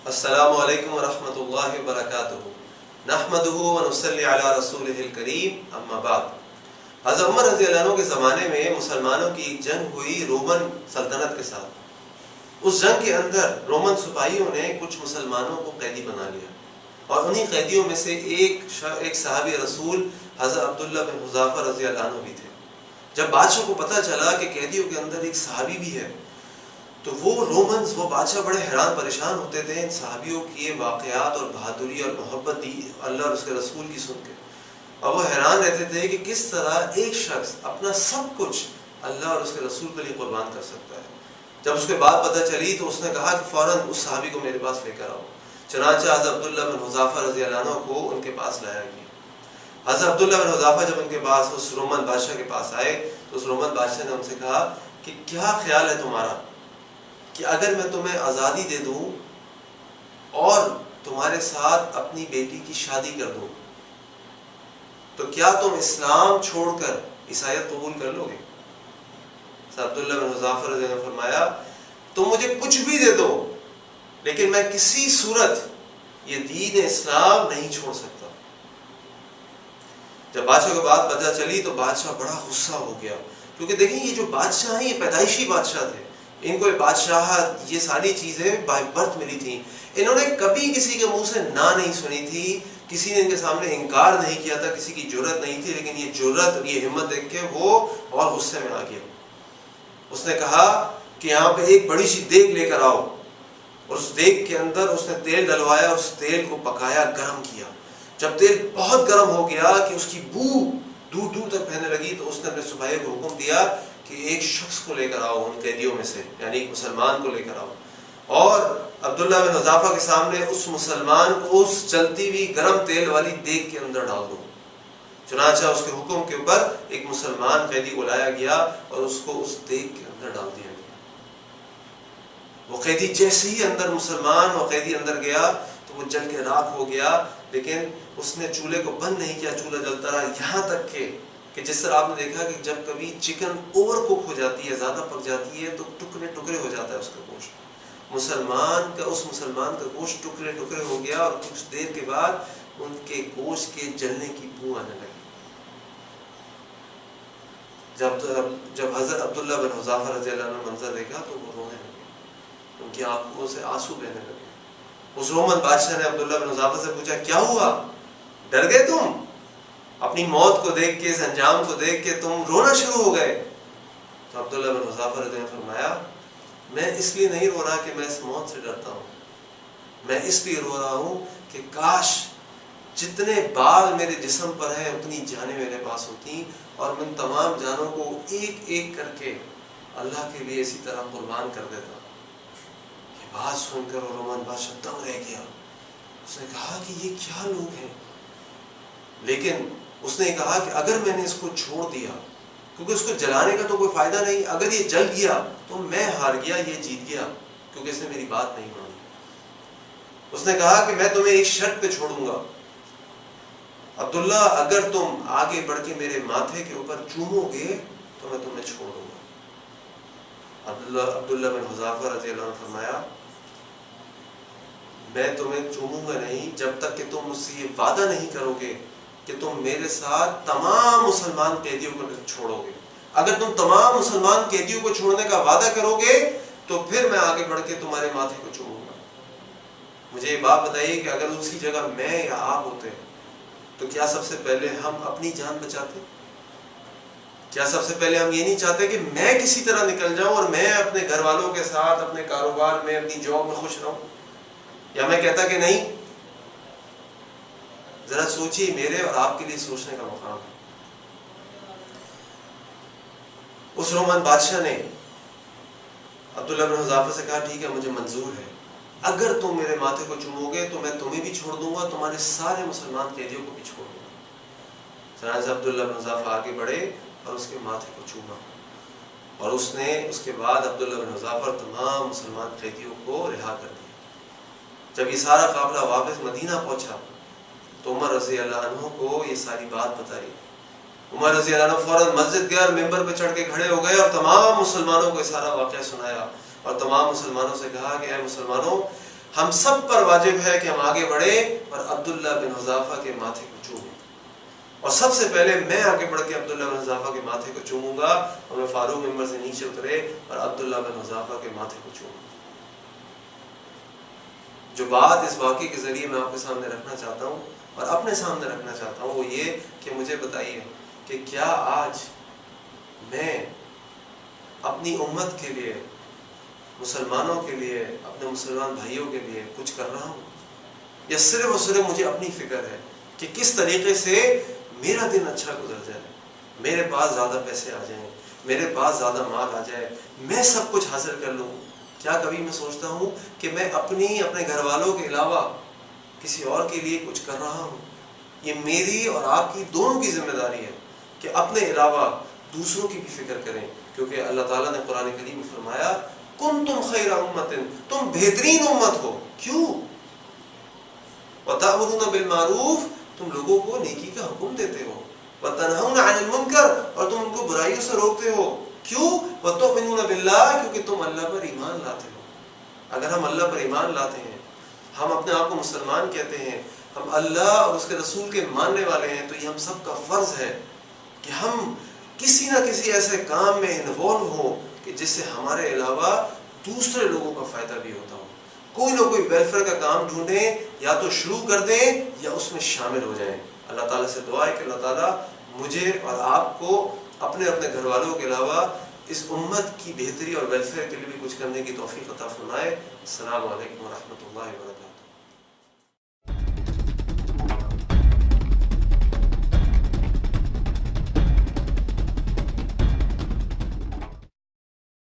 السلام علیکم ورحمۃ اللہ وبرکاتہ نحمدہ ونصلی علی رسولہ الکریم اما بعد۔ حضرت عمر رضی اللہ عنہ کے زمانے میں مسلمانوں کی ایک جنگ ہوئی رومن سلطنت کے ساتھ۔ اس جنگ کے اندر رومن سپاہیوں نے کچھ مسلمانوں کو قیدی بنا لیا، اور انہی قیدیوں میں سے ایک صحابی رسول حضرت عبداللہ بن حذافہ رضی اللہ عنہ بھی تھے۔ جب بادشاہ کو پتہ چلا کہ قیدیوں کے اندر ایک صحابی بھی ہے، تو وہ بادشاہ بڑے حیران پریشان ہوتے تھے ان صحابیوں کی یہ واقعات اور بہادری اور محبت دی اللہ اور اس کے رسول کی سن کے، اور وہ حیران رہتے تھے کہ کس طرح ایک شخص اپنا سب کچھ اللہ اور اس کے رسول کے لیے قربان کر سکتا ہے۔ جب اس کے بات پتہ چلی تو اس نے کہا کہ فوراً اس صحابی کو میرے پاس لے کر آؤ۔ چنانچہ حضرت عبداللہ بن حذافہ رضی اللہ عنہ کو ان کے پاس لایا گیا۔ حضرت عبداللہ بن حذافہ جب ان کے پاس اس رومن بادشاہ کے پاس آئے تو اس رومن بادشاہ نے ان سے کہا کہ کیا خیال ہے تمہارا کہ اگر میں تمہیں آزادی دے دوں اور تمہارے ساتھ اپنی بیٹی کی شادی کر دوں تو کیا تم اسلام چھوڑ کر عیسائیت قبول کر لو گے؟ عبداللہ بن حذافہ رضی اللہ عنہ نے فرمایا تم مجھے کچھ بھی دے دو لیکن میں کسی صورت یہ دین اسلام نہیں چھوڑ سکتا۔ جب بادشاہ کو بات پتہ چلی تو بادشاہ بڑا غصہ ہو گیا، کیونکہ دیکھیں یہ جو بادشاہ ہیں یہ پیدائشی بادشاہ تھے، ان کو یہ بادشاہت یہ ساری چیزیں بائی برتھ ملی تھیں۔ انہوں نے کبھی کسی کے منہ سے نہ نہیں سنی تھی، کسی نے ان کے سامنے انکار نہیں کیا تھا، کسی کی جرت نہیں تھی، لیکن یہ جرت اور یہ ہمت دیکھ کے وہ اور غصے میں آ گیا۔ اس نے کہا کہ یہاں پہ ایک بڑی سی دیگ لے کر آؤ، اور اس دیگ کے اندر اس نے تیل ڈلوایا، اس تیل کو پکایا، گرم کیا۔ جب تیل بہت گرم ہو گیا کہ اس کی بو دور دور تک پھیلنے لگی تو اس نے اپنے سپاہی کو حکم دیا کہ ایک شخص کو لے کر آؤ ان قیدیوں میں سے، یعنی ایک مسلمان کو لے کر آؤ، اور عبداللہ بن حذافہ کے سامنے اس مسلمان کو اس جلتی ہوئی گرم تیل والی دیگ کے اندر ڈال دو۔ چنانچہ اس کے حکم کے اوپر ایک مسلمان قیدی کو لایا گیا اور اس کو اس دیگ کے اندر ڈال دیا گیا۔ وہ قیدی جیسے ہی مسلمان وہ قیدی اندر گیا تو وہ جل کے راکھ ہو گیا، لیکن اس نے چولہے کو بند نہیں کیا، چولہا جلتا رہا، یہاں تک کہ جس طرح آپ نے دیکھا کہ جب کبھی چکن اوور کوک ہو جاتی ہے، زیادہ پک جاتی ہے تو ٹکڑے ٹکڑے ہو جاتا ہے اس کا گوشت، اس مسلمان کا گوشت ٹکڑے ٹکڑے ہو گیا، اور کچھ دیر کے بعد ان کے گوشت کے جلنے کی بو آنے لگی۔ جب حضرت عبداللہ بن حذافہ رضی اللہ عنہ منظر دیکھا تو وہ رونے لگے، ان کی آنکھوں سے آنسو بہنے لگے۔ اس رومن بادشاہ نے عبداللہ بن حذافہ سے پوچھا کیا ہوا، ڈر گئے تم؟ اپنی موت کو دیکھ کے، اس انجام کو دیکھ کے تم رونا شروع ہو گئے؟ تو عبداللہ بن حذافہ رضی اللہ عنہ نے فرمایا میں اس لیے نہیں رو رہا کہ میں اس موت سے ڈرتا ہوں، میں اس لیے رو رہا ہوں کہ کاش جتنے بال میرے جسم پر ہیں اتنی جانیں میرے پاس ہوتی اور میں تمام جانوں کو ایک ایک کر کے اللہ کے لیے اسی طرح قربان کر دیتا۔ یہ بات سن کر رومن بادشاہ دم رہ گیا، اس نے کہا کہ یہ کیا لوگ ہیں، لیکن اس نے کہا کہ اگر میں نے اس کو چھوڑ دیا، کیونکہ اس کو جلانے کا تو کوئی فائدہ نہیں، اگر یہ جل گیا تو میں ہار گیا، یہ جیت گیا، کیونکہ اس نے میری بات نہیں مانی۔ اس نے کہا کہ میں تمہیں ایک شرط پہ چھوڑوں گا، عبداللہ اگر تم آگے بڑھ کے میرے ماتھے کے اوپر چومو گے تو میں تمہیں چھوڑ دوں گا۔ عبداللہ بن حذافہ رضی اللہ عنہ نے فرمایا میں تمہیں چوموں گا نہیں جب تک کہ تم مجھ سے یہ وعدہ نہیں کرو گے کہ تم میرے ساتھ تمام مسلمان قیدیوں کو چھوڑو گے۔ اگر تم تمام مسلمان قیدیوں کو چھوڑنے کا وعدہ کرو گے تو پھر میں آگے بڑھ کے تمہارے ماتھے کو چوموں گا۔ مجھے یہ بات بتائیے کہ اگر اسی جگہ میں یا آپ ہوتے تو کیا سب سے پہلے ہم اپنی جان بچاتے؟ کیا سب سے پہلے ہم یہ نہیں چاہتے کہ میں کسی طرح نکل جاؤں اور میں اپنے گھر والوں کے ساتھ اپنے کاروبار میں اپنی جاب میں خوش رہوں؟ یا میں کہتا کہ نہیں؟ ذرا سوچیے، میرے اور آپ کے لیے سوچنے کا مقام ہے۔ اس رومن بادشاہ نے عبداللہ بن حذافہ سے کہا ٹھیک ہے مجھے منظور ہے، اگر تم میرے ماتھے کو چومو گے تو میں تمہیں بھی چھوڑ دوں گا، تمہارے سارے مسلمان قیدیوں کو بھی چھوڑ دوں گا۔ چنانچہ عبداللہ بن حذافہ آگے بڑھے اور اس کے ماتھے کو چوما، اور اس نے اس کے بعد عبداللہ بن حذافہ تمام مسلمان قیدیوں کو رہا کر دیا۔ جب یہ سارا قافلہ واپس مدینہ پہنچا تو عمر رضی اللہ عنہ کو یہ ساری بات بتائی۔ عمر رضی اللہ عنہ فوراً مسجد گئے اور ممبر پہ چڑھ کے کھڑے ہو گئے اور تمام مسلمانوں کو یہ سارا واقعہ سنایا، اور تمام مسلمانوں سے کہا کہ اے مسلمانوں، ہم سب پر واجب ہے کہ ہم آگے بڑھیں اور عبداللہ بن حذافہ کے ماتھے کو چومیں، اور سب سے پہلے میں آگے بڑھ کے عبداللہ بن حذافہ کے ماتھے کو چوموں گا، اور میں فاروق ممبر سے نیچے اترے اور عبداللہ بن حذافہ کے ماتھے کو چوموں گا۔ جو بات اس واقعے کے ذریعے میں آپ کے سامنے رکھنا چاہتا ہوں اور اپنے سامنے رکھنا چاہتا ہوں وہ یہ کہ مجھے بتائیے کہ کیا آج میں اپنی امت کے لیے، مسلمانوں کے لیے، اپنے مسلمان بھائیوں کے لیے کچھ کر رہا ہوں، یا صرف اور صرف مجھے اپنی فکر ہے کہ کس طریقے سے میرا دن اچھا گزر جائے، میرے پاس زیادہ پیسے آ جائیں، میرے پاس زیادہ مال آ جائے، میں سب کچھ حاصل کر لوں؟ کیا کبھی میں سوچتا ہوں کہ میں اپنے گھر والوں کے علاوہ کسی اور کے لیے کچھ کر رہا ہوں؟ یہ میری اور آپ کی دونوں کی ذمہ داری ہے کہ اپنے علاوہ دوسروں کی بھی فکر کریں، کیونکہ اللہ تعالیٰ نے قرآن کریم میں فرمایا کنتم خیر امت، تم بہترین امت ہو۔ کیوں؟ وتأمرون بالمعروف، تم لوگوں کو نیکی کا حکم دیتے ہو، وتنہون عن المنکر، اور تم ان کو برائیوں سے روکتے ہو۔ کیوں؟ وتؤمنون باللہ، کیونکہ تم اللہ پر ایمان لاتے ہو۔ اگر ہم اللہ پر ایمان لاتے ہیں، ہم اپنے آپ کو مسلمان کہتے ہیں، ہم اللہ اور اس کے رسول کے ماننے والے ہیں، تو یہ ہم سب کا فرض ہے کہ ہم کسی نہ کسی ایسے کام میں انوالو ہوں کہ جس سے ہمارے علاوہ دوسرے لوگوں کا فائدہ بھی ہوتا ہو۔ کوئی نہ کوئی ویلفیئر کا کام ڈھونڈیں، یا تو شروع کر دیں یا اس میں شامل ہو جائیں۔ اللہ تعالیٰ سے دعا ہے کہ اللہ تعالیٰ مجھے اور آپ کو اپنے گھر والوں کے علاوہ اس امت کی بہتری اور ویلفیئر کے لیے بھی کچھ کرنے کی توفیق عطا فرمائے۔ السلام علیکم ورحمۃ اللہ وبرکاتہ۔